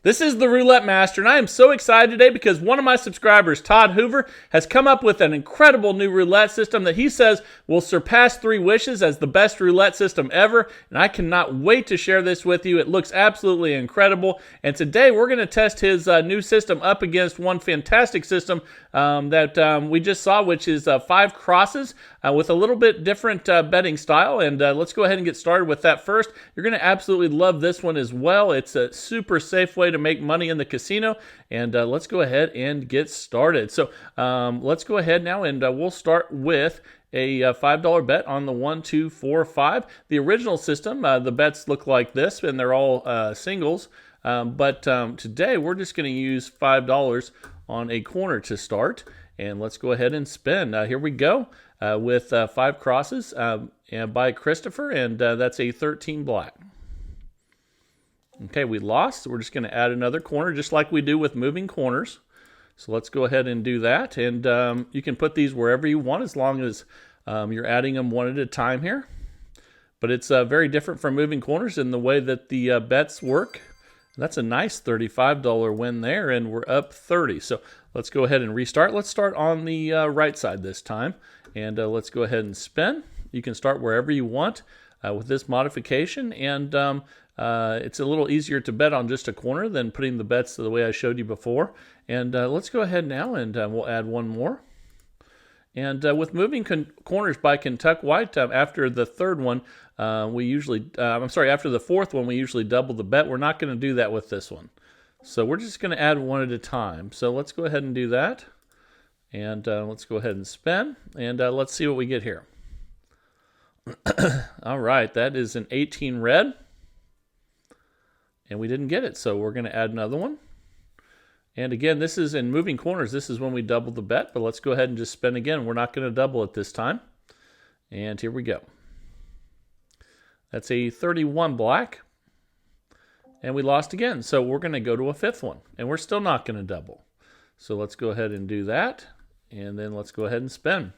This is the Roulette Master, and I am so excited today because one of my subscribers, Todd Hoover, has come up with an incredible new roulette system that he says will surpass 3 Wishes as the best roulette system ever, and I cannot wait to share this with you. It looks absolutely incredible, and today we're going to test his new system up against one fantastic system that we just saw, which is 5 crosses with a little bit different betting style, and let's go ahead and get started with that first. You're going to absolutely love this one as well. It's a super safe way to make money in the casino, and let's go ahead and get started. So let's go ahead now, and we'll start with a $5 bet on the 1, 2, 4, 5. The original system, the bets look like this, and they're all singles. But today we're just going to use $5 on a corner to start, and let's go ahead and spin. Here we go with 5 crosses and by Christopher, and that's a 13 black. Okay, we lost, so we're just going to add another corner just like we do with moving corners. So let's go ahead and do that, and you can put these wherever you want as long as you're adding them one at a time here. But it's very different from moving corners in the way that the bets work. That's a nice $35 win there, and we're up 30. So let's go ahead and restart. Let's start on the right side this time, and let's go ahead and spin. You can start wherever you want with this modification, and it's a little easier to bet on just a corner than putting the bets the way I showed you before. And let's go ahead now, and we'll add one more. And with moving corners by Kentucky White, after the third one, we usually, after the fourth one, we usually double the bet. We're not going to do that with this one. So we're just going to add one at a time. So let's go ahead and do that. And let's go ahead and spin. And let's see what we get here. All right, that is an 18 red. And we didn't get it, so we're going to add another one. And again, this is in moving corners. This is when we double the bet, but let's go ahead and just spin again. We're not going to double it this time. And here we go. That's a 31 black. And we lost again, so we're going to go to a 5th one. And we're still not going to double. So let's go ahead and do that. And then let's go ahead and spin.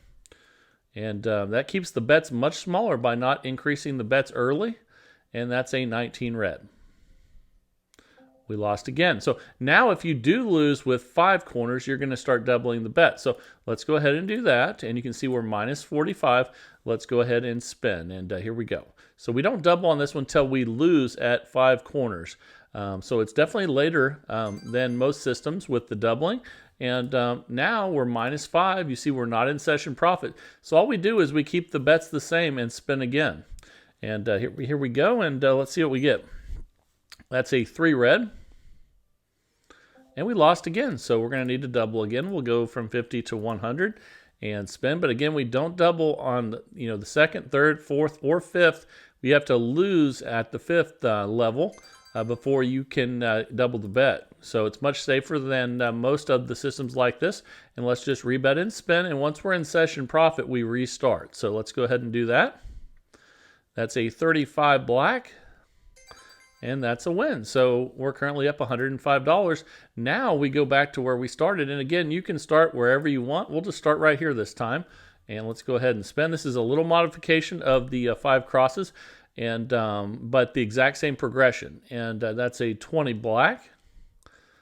And that keeps the bets much smaller by not increasing the bets early. And that's a 19 red. We lost again. So now if you do lose with 5 corners, you're going to start doubling the bet. So let's go ahead and do that. And you can see we're minus 45. Let's go ahead and spin. And here we go. So we don't double on this one until we lose at 5 corners. So it's definitely later than most systems with the doubling. And now we're minus 5. You see we're not in session profit. So all we do is we keep the bets the same and spin again. And here we go. And let's see what we get. That's a 3 red. And we lost again, so we're going to need to double again. We'll go from 50 to 100 and spin. But again, we don't double on the 2nd, 3rd, 4th, or 5th. We have to lose at the 5th level before you can double the bet. So it's much safer than most of the systems like this. And let's just rebet and spin. And once we're in session profit, we restart. So let's go ahead and do that. That's a 35 black. And that's a win. So we're currently up $105. Now we go back to where we started. And again, you can start wherever you want. We'll just start right here this time. And let's go ahead and spin. This is a little modification of the 5 crosses, and but the exact same progression. And that's a 20 black.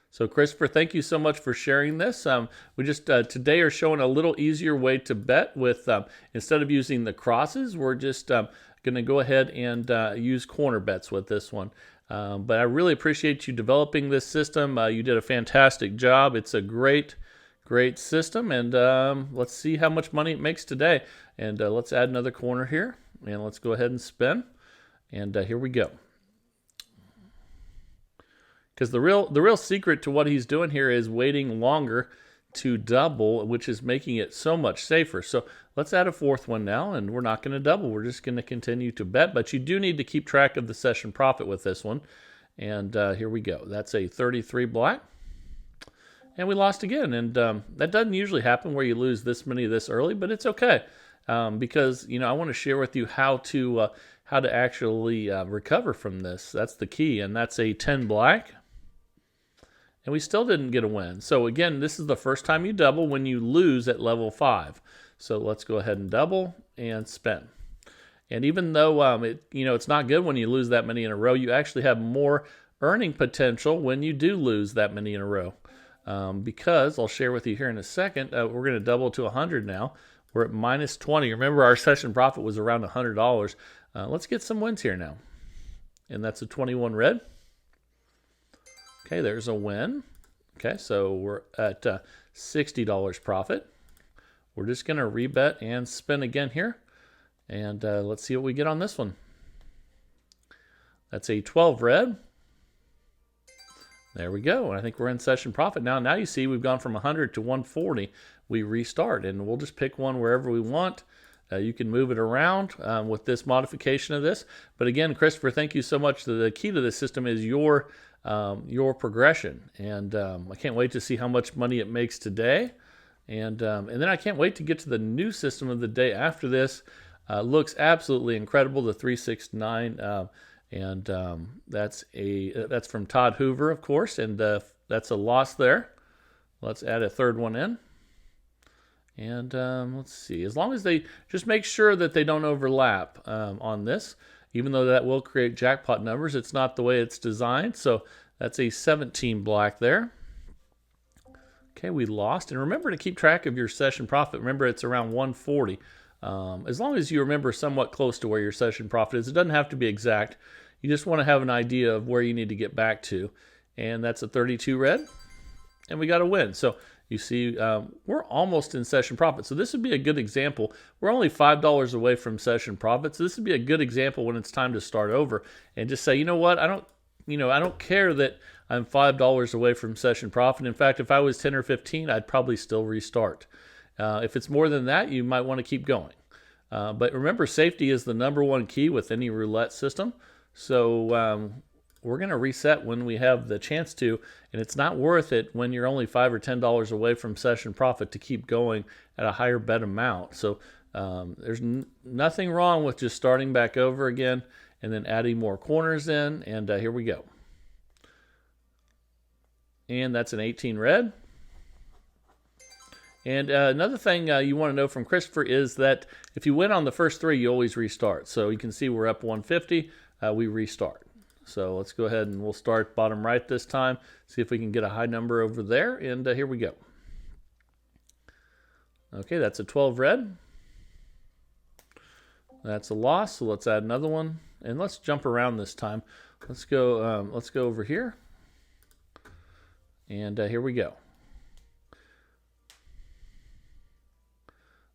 So Christopher, thank you so much for sharing this. We just today are showing a little easier way to bet with, instead of using the crosses, we're just going to go ahead and use corner bets with this one. But I really appreciate you developing this system. You did a fantastic job. It's a great system, and let's see how much money it makes today. And let's add another corner here, and let's go ahead and spin. And here we go. Because the real secret to what he's doing here is waiting longer to double, which is making it so much safer. So let's add a 4th one now, and we're not going to double. We're just going to continue to bet, but you do need to keep track of the session profit with this one. And here we go. That's a 33 black. And we lost again, and that doesn't usually happen where you lose this many this early, but it's okay because I want to share with you how to actually recover from this. That's the key, and that's a 10 black. And we still didn't get a win. So again, this is the first time you double when you lose at level 5. So let's go ahead and double and spin. And even though it's not good when you lose that many in a row, you actually have more earning potential when you do lose that many in a row. Because I'll share with you here in a second, we're going to double to 100 now. We're at minus 20. Remember, our session profit was around $100. Let's get some wins here now. And that's a 21 red. Okay, there's a win. Okay, so we're at $60 profit. We're just going to rebet and spin again here. And let's see what we get on this one. That's a 12 red. There we go. And I think we're in session profit now. Now you see we've gone from 100 to 140. We restart, and we'll just pick one wherever we want. You can move it around with this modification of this. But again, Christopher, thank you so much. The key to this system is your progression. And I can't wait to see how much money it makes today. And then I can't wait to get to the new system of the day after this. Looks absolutely incredible, the 369. That's from Todd Hoover, of course, and that's a loss there. Let's add a third one in. And let's see. As long as they just make sure that they don't overlap on this, even though that will create jackpot numbers, it's not the way it's designed. So that's a 17 black there. Okay, we lost. And remember to keep track of your session profit. Remember, it's around 140. As long as you remember somewhat close to where your session profit is, it doesn't have to be exact. You just want to have an idea of where you need to get back to. And that's a 32 red. And we got a win. So you see, we're almost in session profit. So this would be a good example. We're only $5 away from session profit. So this would be a good example when it's time to start over and just say, you know what, I don't care that I'm $5 away from session profit. In fact, if I was 10 or 15, I'd probably still restart. If it's more than that, you might want to keep going. But remember, safety is the #1 key with any roulette system. So we're going to reset when we have the chance to, and it's not worth it when you're only $5 or $10 away from session profit to keep going at a higher bet amount. So there's nothing wrong with just starting back over again and then adding more corners in, and here we go. And that's an 18 red. And another thing you want to know from Christopher is that if you win on the first 3, you always restart. So you can see we're up 150, we restart. So let's go ahead and we'll start bottom right this time, see if we can get a high number over there, and here we go. Okay, that's a 12 red. That's a loss, so let's add another one, and let's jump around this time. Let's go over here, and here we go.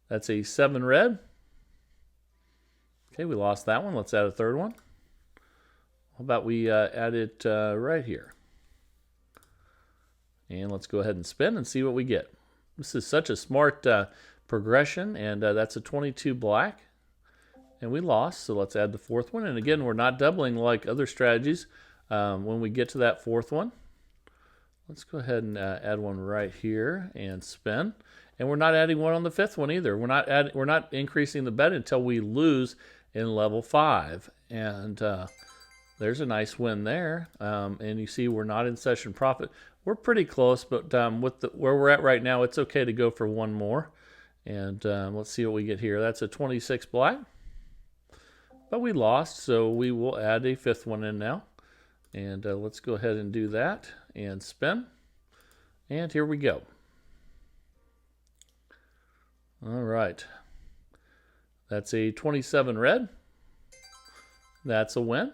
That's a 7 red. Okay, we lost that one. Let's add a third one. How about we add it right here? And let's go ahead and spin and see what we get. This is such a smart progression, and that's a 22 black. And we lost, so let's add the fourth one. And again, we're not doubling like other strategies when we get to that fourth one. Let's go ahead and add one right here and spin. And we're not adding one on the fifth one either. We're not increasing the bet until we lose in level 5. And there's a nice win there. And you see we're not in session profit. We're pretty close, but with where we're at right now, it's okay to go for one more. And let's see what we get here. That's a 26 black. But we lost, so we will add a fifth one in now. And let's go ahead and do that and spin. And here we go. All right. That's a 27 red. That's a win.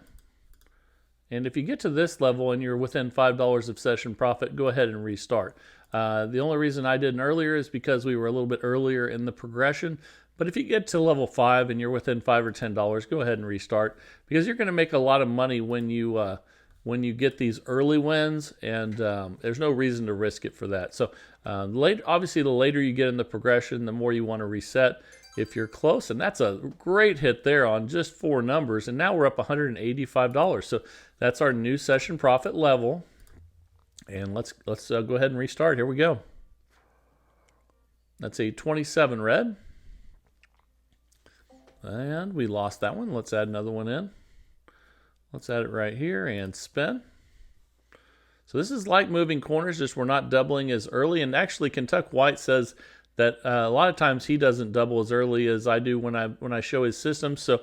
And if you get to this level and you're within $5 of session profit, go ahead and restart. The only reason I didn't earlier is because we were a little bit earlier in the progression. But if you get to level 5 and you're within $5 or $10, go ahead and restart, because you're going to make a lot of money when you get these early wins, and there's no reason to risk it for that. So obviously, the later you get in the progression, the more you want to reset if you're close. And that's a great hit there on just 4 numbers. And now we're up $185. So that's our new session profit level. And let's go ahead and restart. Here we go. That's a 27 red. And we lost that one. Let's add another one in. Let's add it right here and spin. So this is like moving corners, just we're not doubling as early. And actually, Kentucky White says that a lot of times he doesn't double as early as I do when I show his system. So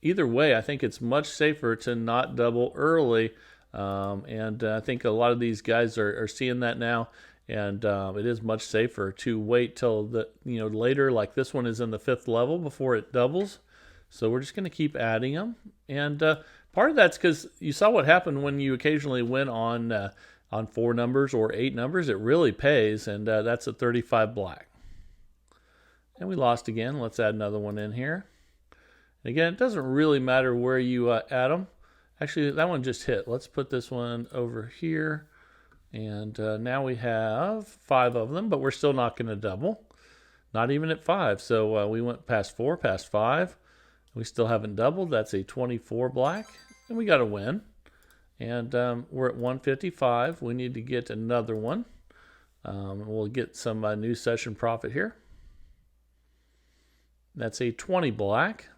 either way, I think it's much safer to not double early. And I think a lot of these guys are seeing that now. And it is much safer to wait till the later, like this one is in the 5th level before it doubles. So we're just going to keep adding them. And part of that's because you saw what happened when you occasionally win on 4 numbers or 8 numbers. It really pays, and that's a 35 black. And we lost again. Let's add another one in here. And again, it doesn't really matter where you add them. Actually, that one just hit. Let's put this one over here. And now we have 5 of them, but we're still not going to double. Not even at 5. So we went past 4, past 5. We still haven't doubled. That's a 24 black. And we got a win. And we're at 155. We need to get another one. We'll get some new session profit here. That's a 20 black.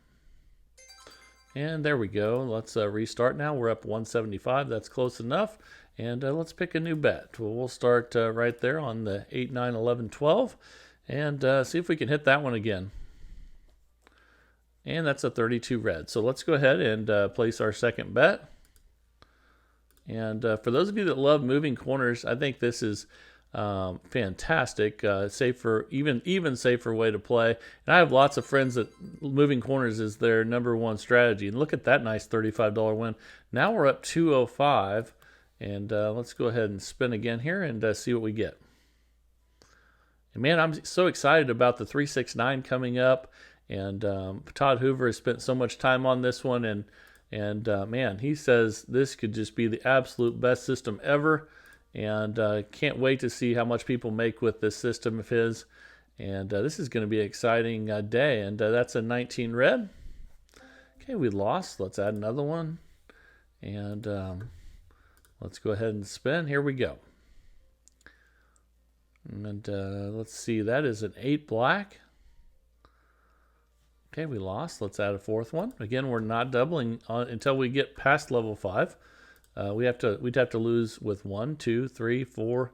And there we go. Let's restart now. We're up 175. That's close enough. And let's pick a new bet. Well, we'll start right there on the 8, 9, 11, 12. And see if we can hit that one again. And that's a 32 red. So let's go ahead and place our second bet. And for those of you that love moving corners, I think this is fantastic. Safer, even safer way to play. And I have lots of friends that moving corners is their #1 strategy. And look at that nice $35 win. Now we're up 205. And let's go ahead and spin again here and see what we get. And man, I'm so excited about the 369 coming up. And Todd Hoover has spent so much time on this one. And man, he says this could just be the absolute best system ever. And can't wait to see how much people make with this system of his. And this is going to be an exciting day. And that's a 19 red. Okay, we lost. Let's add another one. And let's go ahead and spin. Here we go. And let's see. That is an 8 black. Okay, we lost. Let's add a 4th one. Again, we're not doubling until we get past level 5. We'd have to lose with 1, 2, 3, 4,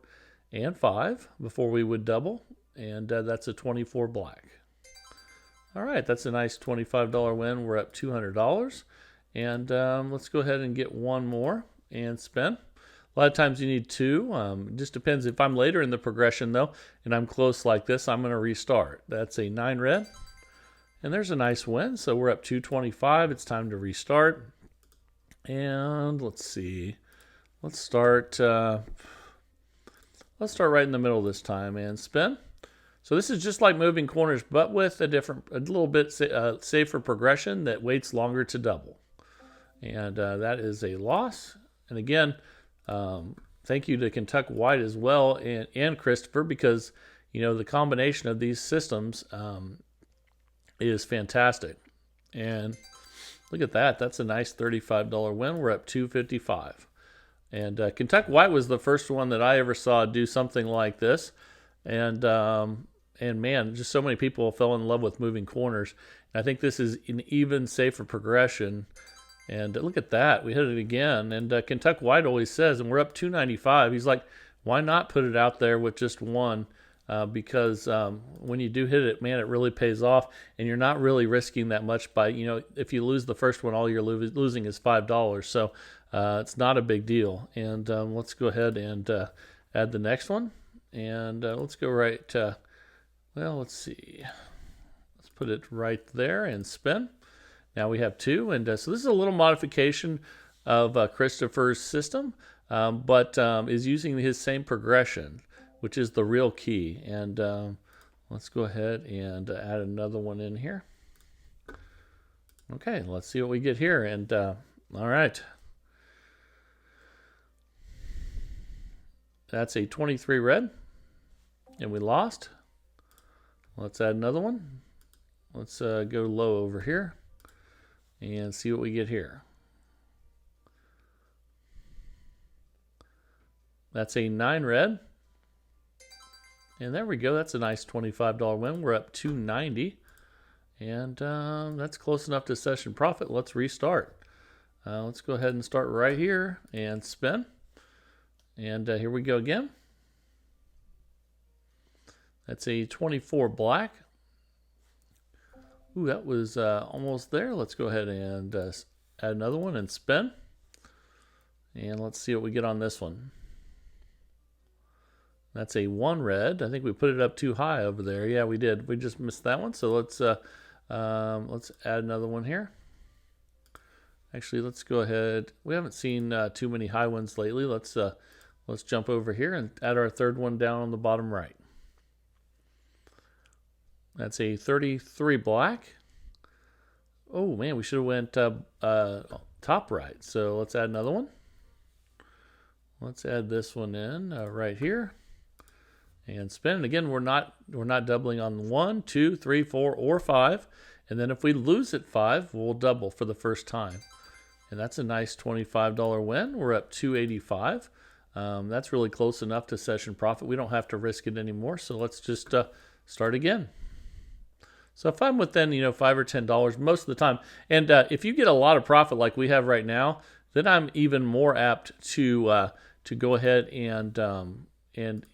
and 5 before we would double. And that's a 24 black. All right, that's a nice $25 win. We're up $200. And let's go ahead and get one more and spin. A lot of times you need 2. It just depends. If I'm later in the progression, though, and I'm close like this, I'm going to restart. That's a 9 red. And there's a nice win. So we're up 225. It's time to restart. And let's see. Let's start right in the middle this time and spin. So this is just like moving corners, but with a little bit safer progression that waits longer to double. And that is a loss. And again, thank you to Kentucky White as well and Christopher, because the combination of these systems is fantastic. And look at that. That's a nice $35 win. We're up $255. And Kentucky White was the first one that I ever saw do something like this. And man, just so many people fell in love with moving corners. And I think this is an even safer progression. And look at that. We hit it again. And Kentucky White always says, and we're up $295. He's like, why not put it out there with just one? Because when you do hit it, man, it really pays off, and you're not really risking that much by, if you lose the first one, all you're losing is $5. So it's not a big deal. And let's go ahead and add the next one. And let's go right, let's see. Let's put it right there and spin. Now we have 2. And so this is a little modification of Christopher's system, but is using his same progression, which is the real key. And let's go ahead and add another one in here. Okay, let's see what we get here. And all right. That's a 23 red. And we lost. Let's add another one. Let's go low over here and see what we get here. That's a 9 red. And there we go. That's a nice $25 win. We're up $290. And that's close enough to session profit. Let's restart. Let's go ahead and start right here and spin. And here we go again. That's a 24 black. Ooh, that was almost there. Let's go ahead and add another one and spin. And let's see what we get on this one. That's a 1 red. I think we put it up too high over there. Yeah, we did. We just missed that one. So let's add another one here. Actually, let's go ahead. We haven't seen too many high ones lately. Let's jump over here and add our third one down on the bottom right. That's a 33 black. Oh man, we should have went top right. So let's add another one. Let's add this one in right here and spin. And again, we're not doubling on 1, 2, 3, 4, or 5. And then if we lose at 5, we'll double for the first time. And that's a nice $25 win. We're up $285. That's really close enough to session profit. We don't have to risk it anymore. So let's just start again. So if I'm within, $5 or $10 most of the time, and if you get a lot of profit like we have right now, then I'm even more apt to go ahead and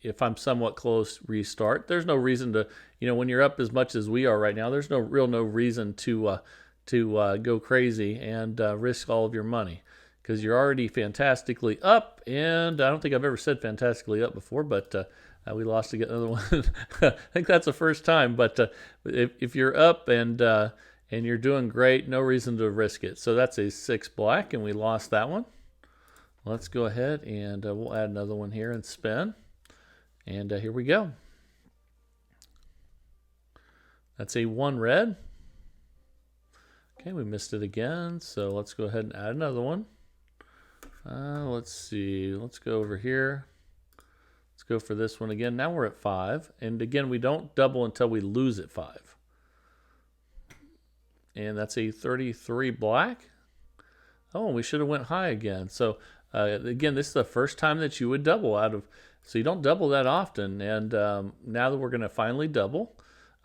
if I'm somewhat close, restart. There's no reason to, when you're up as much as we are right now, there's no reason to go crazy and risk all of your money, because you're already fantastically up. And I don't think I've ever said fantastically up before, but we lost to get another one. I think that's the first time. But if you're up and you're doing great, no reason to risk it. So that's a 6 black, and we lost that one. Let's go ahead and we'll add another one here and spin. And here we go. That's a 1 red. Okay, we missed it again. So let's go ahead and add another one. Let's see. Let's go over here. Let's go for this one again. Now we're at 5. And again, we don't double until we lose at 5. And that's a 33 black. Oh, we should have went high again. So again, this is the first time that you would double out of. So you don't double that often. And now that we're going to finally double,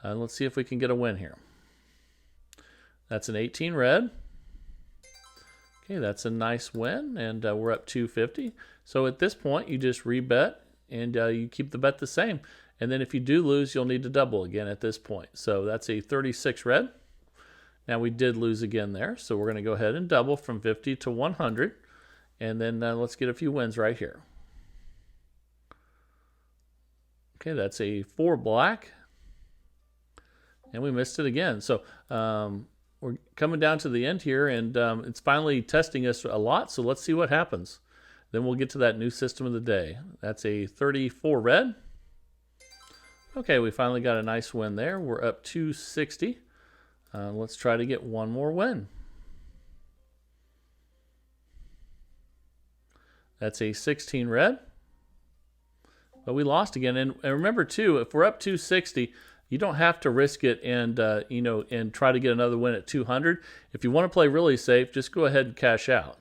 let's see if we can get a win here. That's an 18 red. Okay, that's a nice win, and we're up $250. So at this point, you just rebet, and you keep the bet the same. And then if you do lose, you'll need to double again at this point. So that's a 36 red. Now we did lose again there, so we're going to go ahead and double from 50 to 100. And then let's get a few wins right here. Okay, that's a 4 black. And we missed it again. So we're coming down to the end here, and it's finally testing us a lot. So let's see what happens. Then we'll get to that new system of the day. That's a 34 red. Okay, we finally got a nice win there. We're up $260. Let's try to get one more win. That's a 16 red. But we lost again. And remember too, if we're up $260, you don't have to risk it and and try to get another win at 200. If you want to play really safe, just go ahead and cash out.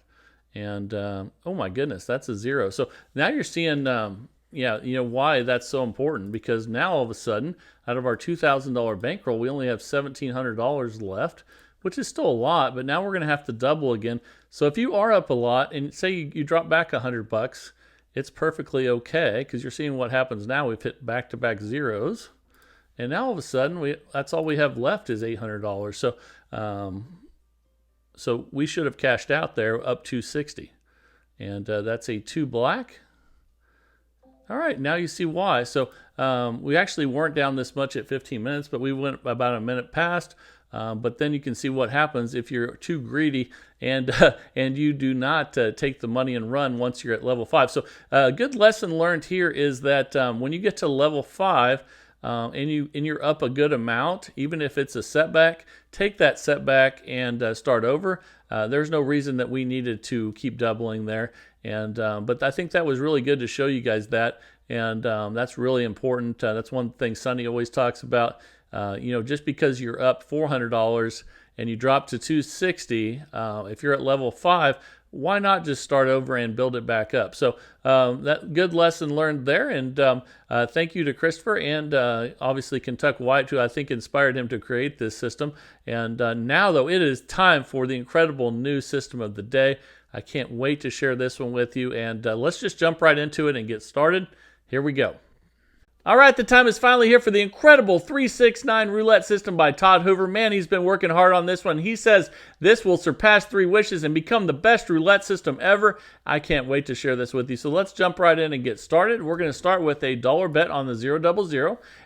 And oh my goodness, that's a 0. So now you're seeing why that's so important, because now all of a sudden, out of our $2,000 bankroll, we only have $1,700 left, which is still a lot, but now we're going to have to double again. So if you are up a lot and say you drop back $100, it's perfectly okay, because you're seeing what happens now. We've hit back-to-back zeros, and now all of a sudden that's all we have left is $800. So we should have cashed out there up $260, and that's a 2 black. All right, now you see why. So we actually weren't down this much at 15 minutes, but we went about a minute past. But then you can see what happens if you're too greedy and you do not take the money and run once you're at level 5. So a good lesson learned here is that when you get to level 5 and you're up a good amount, even if it's a setback, take that setback and start over. There's no reason that we needed to keep doubling there. And but I think that was really good to show you guys that. And that's really important. That's one thing Sonny always talks about. Just because you're up $400 and you drop to $260, if you're at level 5, why not just start over and build it back up? So that good lesson learned there. And thank you to Christopher and obviously Kentucky White, who I think inspired him to create this system. And now, though, it is time for the incredible new system of the day. I can't wait to share this one with you. And let's just jump right into it and get started. Here we go. All right, the time is finally here for the incredible 369 roulette system by Todd Hoover. Man, he's been working hard on this one. He says this will surpass 3 wishes and become the best roulette system ever. I can't wait to share this with you. So let's jump right in and get started. We're going to start with a $1 bet on the 000, and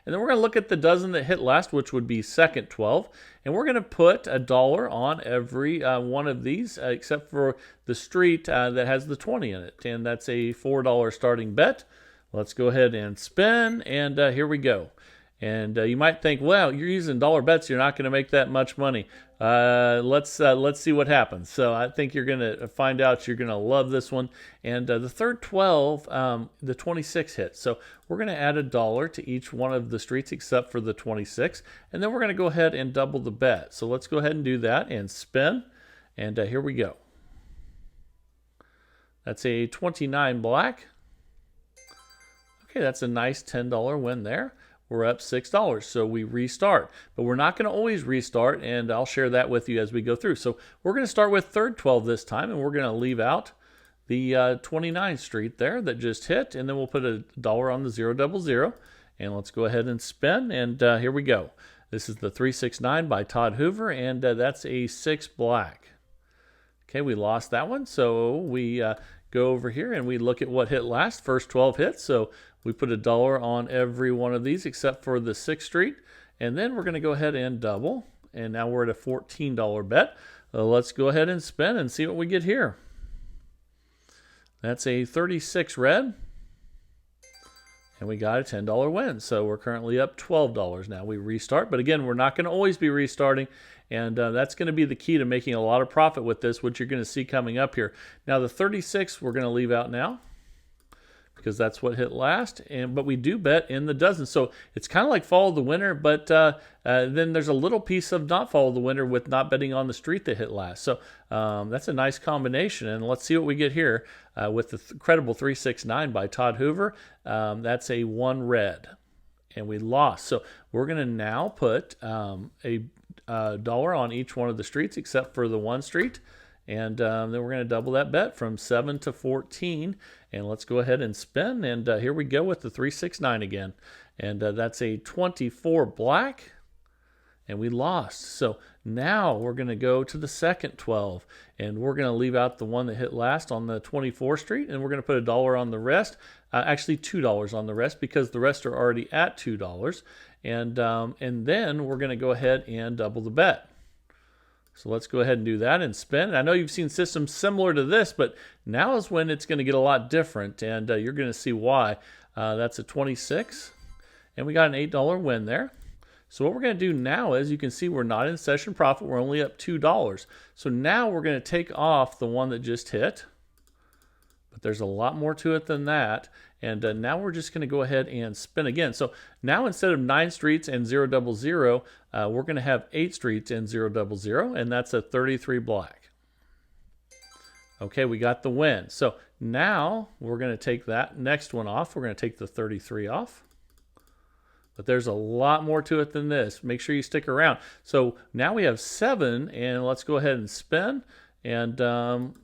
then we're going to look at the dozen that hit last, which would be second 12. And we're going to put $1 on every one of these, except for the street that has the 20 in it. And that's a $4 starting bet. Let's go ahead and spin, and here we go. And you might think, well, you're using dollar bets, you're not going to make that much money. Let's see what happens. So I think you're going to find out you're going to love this one. And the third 12, the 26 hits. So we're going to add $1 to each one of the streets except for the 26. And then we're going to go ahead and double the bet. So let's go ahead and do that and spin. And here we go. That's a 29 black. Okay, that's a nice $10 win there. We're up $6, so we restart. But we're not going to always restart, and I'll share that with you as we go through. So we're going to start with third 12 this time, and we're going to leave out the 29th street there that just hit, and then we'll put $1 on the 000. And let's go ahead and spin, and here we go. This is the 369 by Todd Hoover, and that's a 6 black. Okay, we lost that one, so we go over here and we look at what hit last. First 12 hits, so we put $1 on every one of these except for the 6th street. And then we're going to go ahead and double. And now we're at a $14 bet. Let's go ahead and spin and see what we get here. That's a 36 red. And we got a $10 win. So we're currently up $12 now. We restart. But again, we're not going to always be restarting. And that's going to be the key to making a lot of profit with this, which you're going to see coming up here. Now, the 36 we're going to leave out now, because that's what hit last, but we do bet in the dozen. So it's kind of like follow the winner, but then there's a little piece of not follow the winner with not betting on the street that hit last. So that's a nice combination, and let's see what we get here with the incredible 369 by Todd Hoover. That's a 1 red, and we lost. So we're going to now put a $1 on each one of the streets except for the 1 street. And then we're going to double that bet from 7 to 14. And let's go ahead and spin. And here we go with the 369 again. And that's a 24 black. And we lost. So now we're going to go to the second 12. And we're going to leave out the one that hit last on the 24th street. And we're going to put $1 on the rest. Actually $2 on the rest, because the rest are already at $2. And then we're going to go ahead and double the bet. So let's go ahead and do that and spin. I know you've seen systems similar to this, but now is when it's going to get a lot different, and you're going to see why. That's a 26, and we got an $8 win there. So what we're going to do now is, you can see we're not in session profit. We're only up $2. So now we're going to take off the one that just hit, but there's a lot more to it than that. And now we're just going to go ahead and spin again. So now instead of 9 streets and 000, we're going to have 8 streets and 000, and that's a 33 black. Okay, we got the win. So now we're going to take that next one off. We're going to take the 33 off. But there's a lot more to it than this. Make sure you stick around. So now we have 7, and let's go ahead and spin. And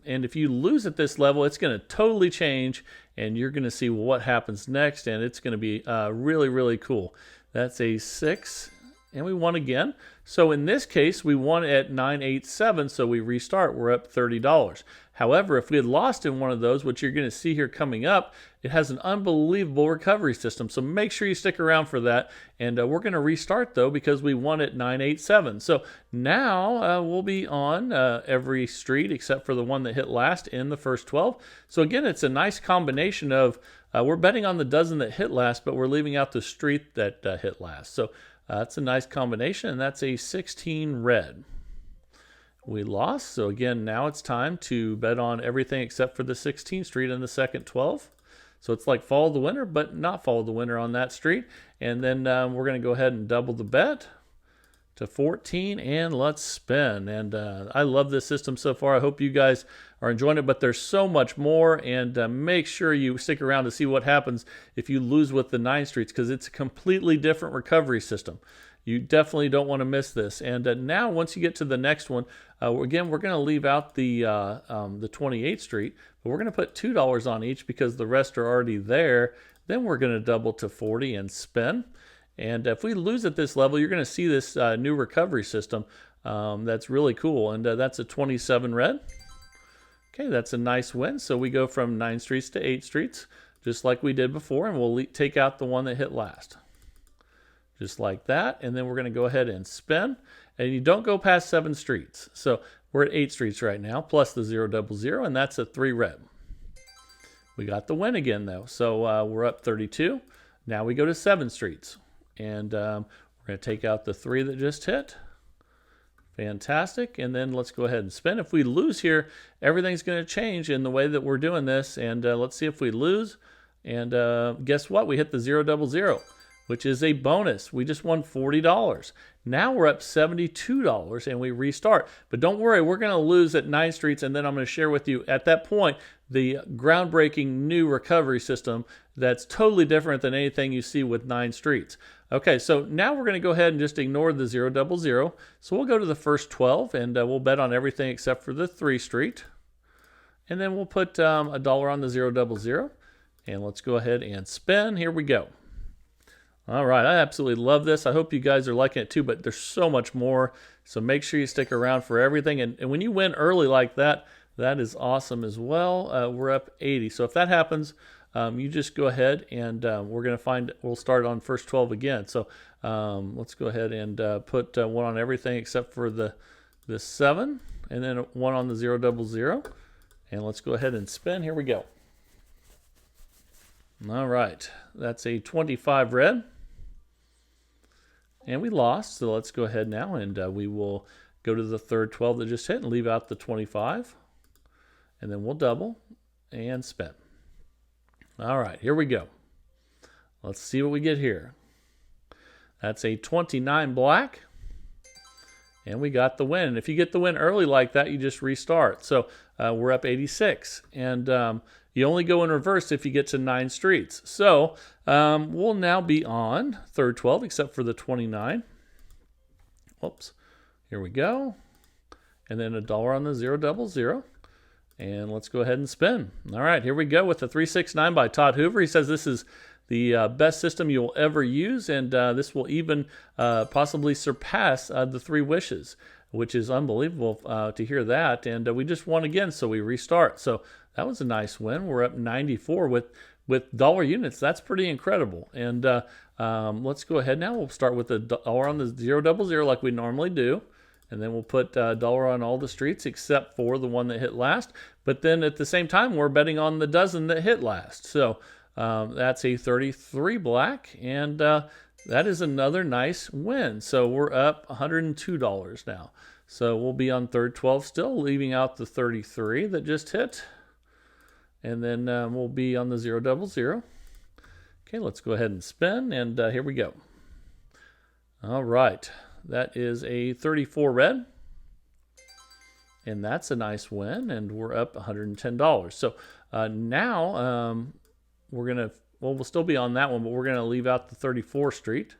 if you lose at this level, it's going to totally change, and you're going to see what happens next, and it's going to be really, really cool. That's a 6, and we won again. So in this case, we won at 987, so we restart. We're up $30. However, if we had lost in one of those, which you're going to see here coming up, it has an unbelievable recovery system. So make sure you stick around for that. And we're going to restart, though, because we won at 987. So now we'll be on every street except for the one that hit last in the first 12. So again, it's a nice combination of we're betting on the dozen that hit last, but we're leaving out the street that hit last. So that's a nice combination, and that's a 16 red. We lost, so again, now it's time to bet on everything except for the 16th street and the second 12. So it's like follow the winner, but not follow the winner on that street. And then we're going to go ahead and double the bet to 14, and let's spin. And I love this system so far. I hope you guys are enjoying it, but there's so much more, and make sure you stick around to see what happens if you lose with the 9 streets, because it's a completely different recovery system. you definitely don't want to miss this. And now once you get to the next one, again, we're going to leave out the 28th Street, but we're going to put $2 on each because the rest are already there. Then we're going to double to 40 and spin. And if we lose at this level, you're going to see this new recovery system. That's really cool. And that's a 27 red. Okay, that's a nice win. So we go from 9 streets to 8 streets, just like we did before, and we'll take out the one that hit last. Just like that, and then we're going to go ahead and spin, and you don't go past 7 streets. So we're at 8 streets right now, plus the 0 double 0, and that's a 3 red. We got the win again, though, so we're up 32. Now we go to 7 streets, and we're going to take out the 3 that just hit. Fantastic, and then let's go ahead and spin. If we lose here, everything's going to change in the way that we're doing this, and let's see if we lose. And guess what? We hit the 0 double 0, which is a bonus. We just won $40. Now we're up $72, and we restart. But don't worry, we're going to lose at 9 streets, and then I'm going to share with you at that point the groundbreaking new recovery system that's totally different than anything you see with 9 streets. Okay, so now we're going to go ahead and just ignore the 0 double 0. So we'll go to the first 12, and we'll bet on everything except for the 3 street. And then we'll put $1 on the 0 double 0. And let's go ahead and spin. Here we go. All right, I absolutely love this. I hope you guys are liking it too, but there's so much more. So make sure you stick around for everything. And when you win early like that, that is awesome as well. We're up 80. So if that happens, you just go ahead and we'll start on first 12 again. So let's go ahead and put 1 on everything except for the 7, and then 1 on the 0 double 0. And let's go ahead and spin. Here we go. All right, that's a 25 red. And we lost, so let's go ahead now and we will go to the third 12 that just hit and leave out the 25. And then we'll double and spin. All right, here we go. Let's see what we get here. That's a 29 black. And we got the win. And if you get the win early like that, you just restart. So we're up 86. And you only go in reverse if you get to 9 streets. So we'll now be on third 12, except for the 29. Whoops. Here we go. And then $1 on the 0 double 0. And let's go ahead and spin. All right, here we go with the 369 by Todd Hoover. He says this is the best system you'll ever use, and this will even possibly surpass the 3 wishes, which is unbelievable to hear that. And we just won again, so we restart. So that was a nice win. We're up 94 with dollar units. That's pretty incredible. And let's go ahead now. We'll start with $1 on the 0 double 0 like we normally do. And then we'll put $1 on all the streets except for the one that hit last. But then at the same time, we're betting on the dozen that hit last. So that's a 33 black. And that is another nice win. So we're up $102 now. So we'll be on third 12 still, leaving out the 33 that just hit. And then we'll be on the 0 double 0. Okay, let's go ahead and spin. And here we go. All right. That is a 34 red. And that's a nice win. And we're up $110. So now we'll still be on that one, but we're going to leave out the 34th Street.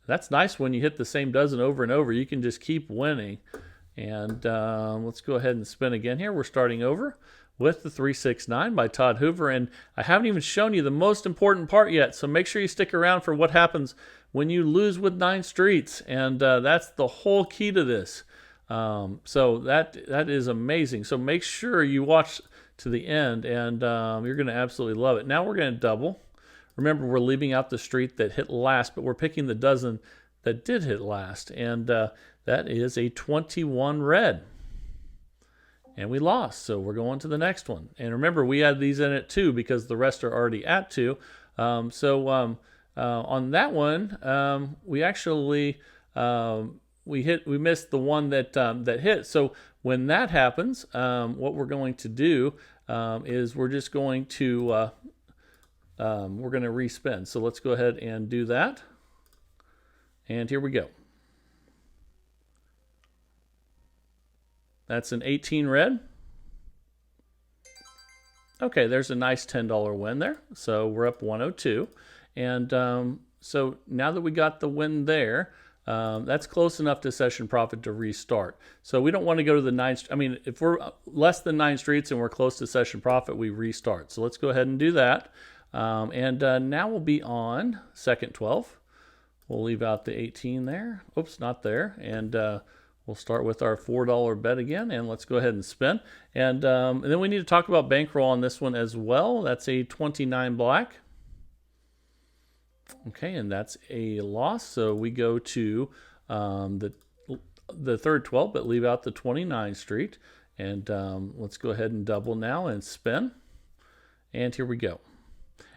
That's nice when you hit the same dozen over and over. You can just keep winning. And let's go ahead and spin again here. We're starting over with the 369 by Todd Hoover. And I haven't even shown you the most important part yet. So make sure you stick around for what happens when you lose with 9 streets. And that's the whole key to this. So that is amazing. So make sure you watch to the end, and you're going to absolutely love it. Now we're going to double. Remember, we're leaving out the street that hit last, but we're picking the dozen that did hit last. And that is a 21 red. And we lost, so we're going to the next one. And remember, we had these in it too because the rest are already at 2. On that one, we actually we missed the one that hit. So when that happens, what we're going to do is we're just going to respin. So let's go ahead and do that. And here we go. That's an 18 red. Okay, there's a nice $10 win there. So we're up 102. And so now that we got the win there, That's close enough to session profit to restart. So we don't want to go to the 9. I mean, if we're less than 9 streets and we're close to session profit, we restart. So let's go ahead and do that. Now we'll be on second 12. We'll leave out the 18 there. Oops, not there. And we'll start with our $4 bet again, and let's go ahead and spin. And then we need to talk about bankroll on this one as well. That's a 29 black. Okay, and that's a loss. So we go to the third 12, but leave out the 29 street. And let's go ahead and double now and spin. And here we go.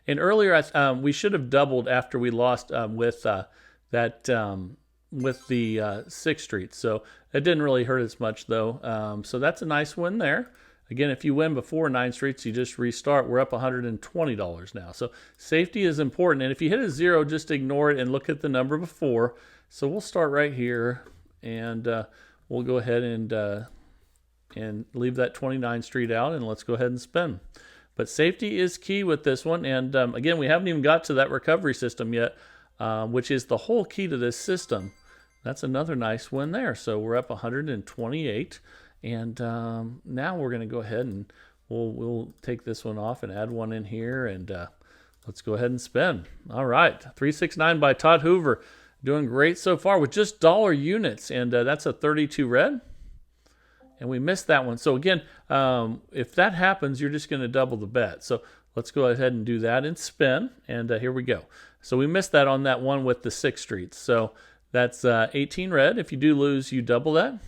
And earlier, we should have doubled after we lost with the 6th street. So it didn't really hurt as much, though. So that's a nice win there. Again, if you win before 9 streets, you just restart. We're up $120 now. So safety is important. And if you hit a 0, just ignore it and look at the number before. So we'll start right here, and we'll go ahead and leave that 29 street out, and let's go ahead and spin. But safety is key with this one. And again, we haven't even got to that recovery system yet, which is the whole key to this system. That's another nice win there. So we're up 128. And now we're going to go ahead and we'll take this one off and add one in here. And let's go ahead and spin. All right. 369 by Todd Hoover. Doing great so far with just dollar units. And that's a 32 red. And we missed that one. So again, if that happens, you're just going to double the bet. So let's go ahead and do that and spin. And here we go. So we missed that on that one with the 6 streets. So that's 18 red. If you do lose, you double that.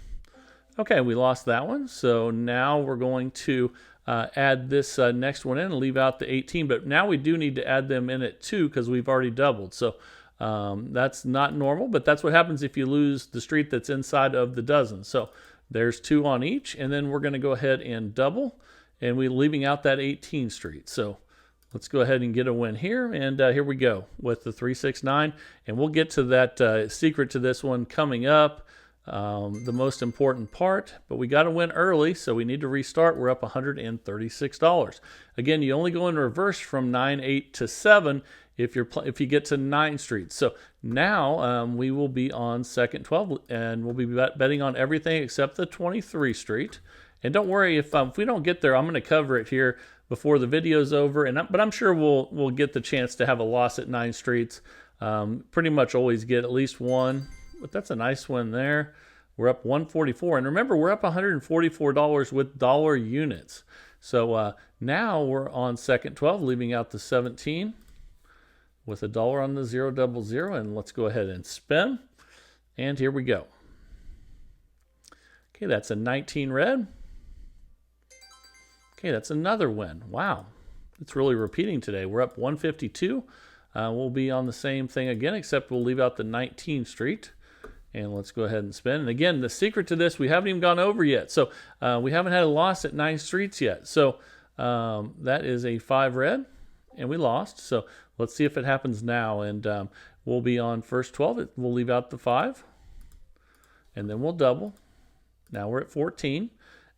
Okay, we lost that one. So now we're going to add this next one in and leave out the 18. But now we do need to add them in at 2 because we've already doubled. So that's not normal, but that's what happens if you lose the street that's inside of the dozen. So there's 2 on each, and then we're going to go ahead and double, and we're leaving out that 18 street. So let's go ahead and get a win here, and here we go with the 369, and we'll get to that secret to this one coming up, the most important part, but we got to win early, so we need to restart. We're up $136. Again, you only go in reverse from 9, 8 to 7 if you get to 9 streets. So now we will be on second 12, and we'll be betting on everything except the 23 street. And don't worry, if we don't get there, I'm going to cover it here before the video's over. But I'm sure we'll get the chance to have a loss at 9 streets. Pretty much always get at least one. But that's a nice one there. We're up 144, and remember, we're up $144 with dollar units. So now we're on second 12, leaving out the 17. With $1 on the 000, and let's go ahead and spin. And here we go. Okay, that's a 19 red. Okay, that's another win. Wow, it's really repeating today. We're up 152. We'll be on the same thing again, except we'll leave out the 19 street. And let's go ahead and spin. And again, the secret to this, we haven't even gone over yet. So we haven't had a loss at 9 streets yet. So that is a 5 red, and we lost. So let's see if it happens now. And we'll be on first 12. We'll leave out the 5. And then we'll double. Now we're at 14.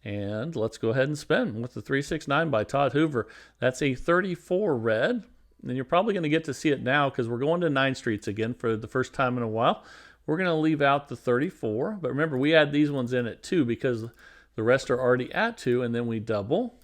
And let's go ahead and spin with the 369 by Todd Hoover. That's a 34 red. And you're probably going to get to see it now because we're going to 9 streets again for the first time in a while. We're going to leave out the 34. But remember, we add these ones in at 2 because the rest are already at 2. And then we double.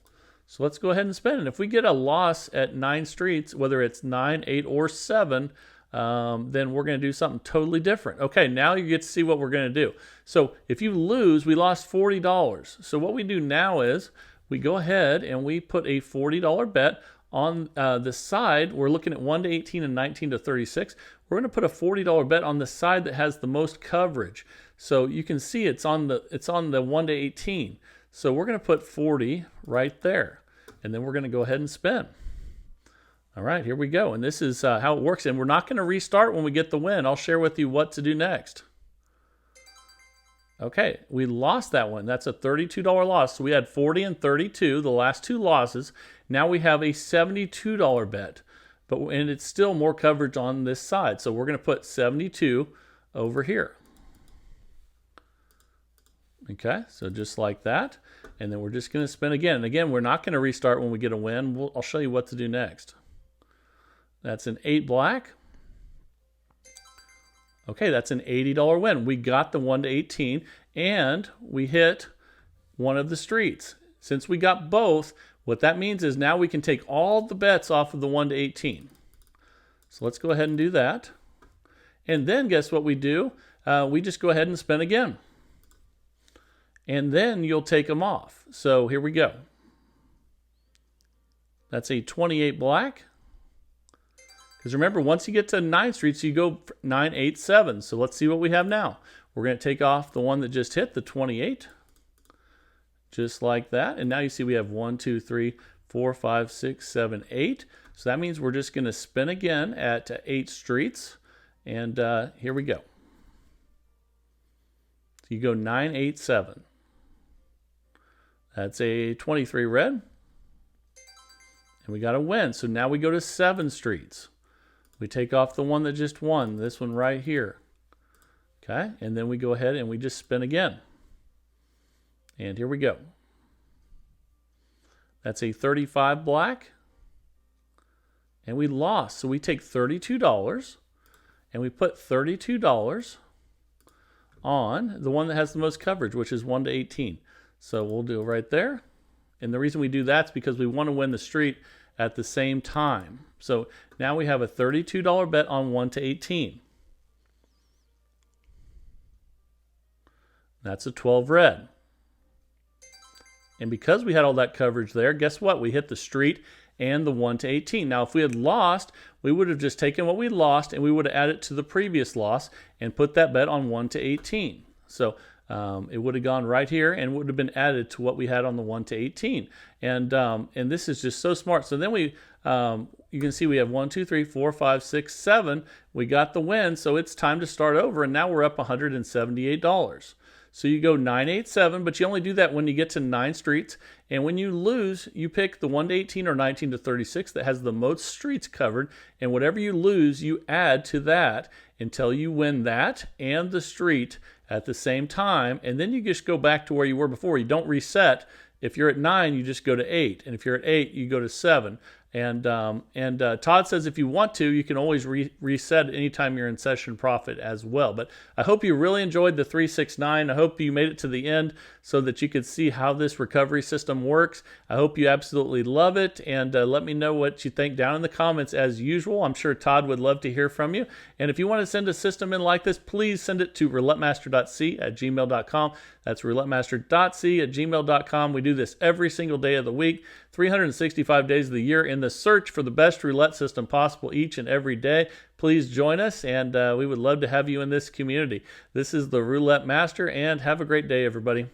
So let's go ahead and spin. And if we get a loss at 9 streets, whether it's 9, 8, or 7, then we're going to do something totally different. Okay, now you get to see what we're going to do. So if you lose, we lost $40. So what we do now is we go ahead and we put a $40 bet on the side. We're looking at 1 to 18 and 19 to 36. We're going to put a $40 bet on the side that has the most coverage. So you can see it's on the 1 to 18. So we're going to put 40 right there. And then we're going to go ahead and spin. All right, here we go. And this is how it works. And we're not going to restart when we get the win. I'll share with you what to do next. Okay, we lost that one. That's a $32 loss. So we had 40 and 32, the last 2 losses. Now we have a $72 bet. And it's still more coverage on this side. So we're going to put 72 over here. Okay, so just like that. And then we're just going to spin again. And again, we're not going to restart when we get a win. I'll show you what to do next. That's an 8 black. Okay, that's an $80 win. We got the 1 to 18 and we hit one of the streets. Since we got both, what that means is now we can take all the bets off of the 1 to 18. So let's go ahead and do that. And then guess what we do? We just go ahead and spin again. And then you'll take them off. So here we go. That's a 28 black. Because remember, once you get to 9 streets, you go 9, 8, 7. So let's see what we have now. We're going to take off the one that just hit, the 28. Just like that. And now you see we have 1, 2, 3, 4, 5, 6, 7, 8. So that means we're just going to spin again at 8 streets. And here we go. So you go 9, 8, 7. That's a 23 red. And we got a win. So now we go to 7 streets. We take off the one that just won, this one right here. Okay, and then we go ahead and we just spin again. And here we go. That's a 35 black. And we lost. So we take $32 and we put $32 on the one that has the most coverage, which is 1 to 18. So we'll do it right there. And the reason we do that is because we want to win the street at the same time. So now we have a $32 bet on 1 to 18. That's a 12 red. And because we had all that coverage there, guess what? We hit the street and the 1 to 18. Now, if we had lost, we would have just taken what we lost and we would have added to the previous loss and put that bet on 1 to 18. So it would have gone right here and would have been added to what we had on the 1 to 18. And this is just so smart. So then we, you can see we have 1, 2, 3, 4, 5, 6, 7. We got the win, so it's time to start over. And now we're up $178. So you go 9, 8, 7, but you only do that when you get to 9 streets. And when you lose, you pick the 1 to 18 or 19 to 36 that has the most streets covered. And whatever you lose, you add to that until you win that and the street at the same time. And then you just go back to where you were before. You don't reset. If you're at 9, you just go to 8. And if you're at 8, you go to 7. And Todd says if you want to, you can always reset anytime you're in session profit as well. But I hope you really enjoyed the 369. I hope you made it to the end so that you could see how this recovery system works. I hope you absolutely love it. And let me know what you think down in the comments as usual. I'm sure Todd would love to hear from you. And if you want to send a system in like this, please send it to roulettemaster.c@gmail.com. That's roulettemaster.c@gmail.com. We do this every single day of the week, 365 days of the year, in the search for the best roulette system possible each and every day. Please join us, and we would love to have you in this community. This is the Roulette Master, and have a great day, everybody.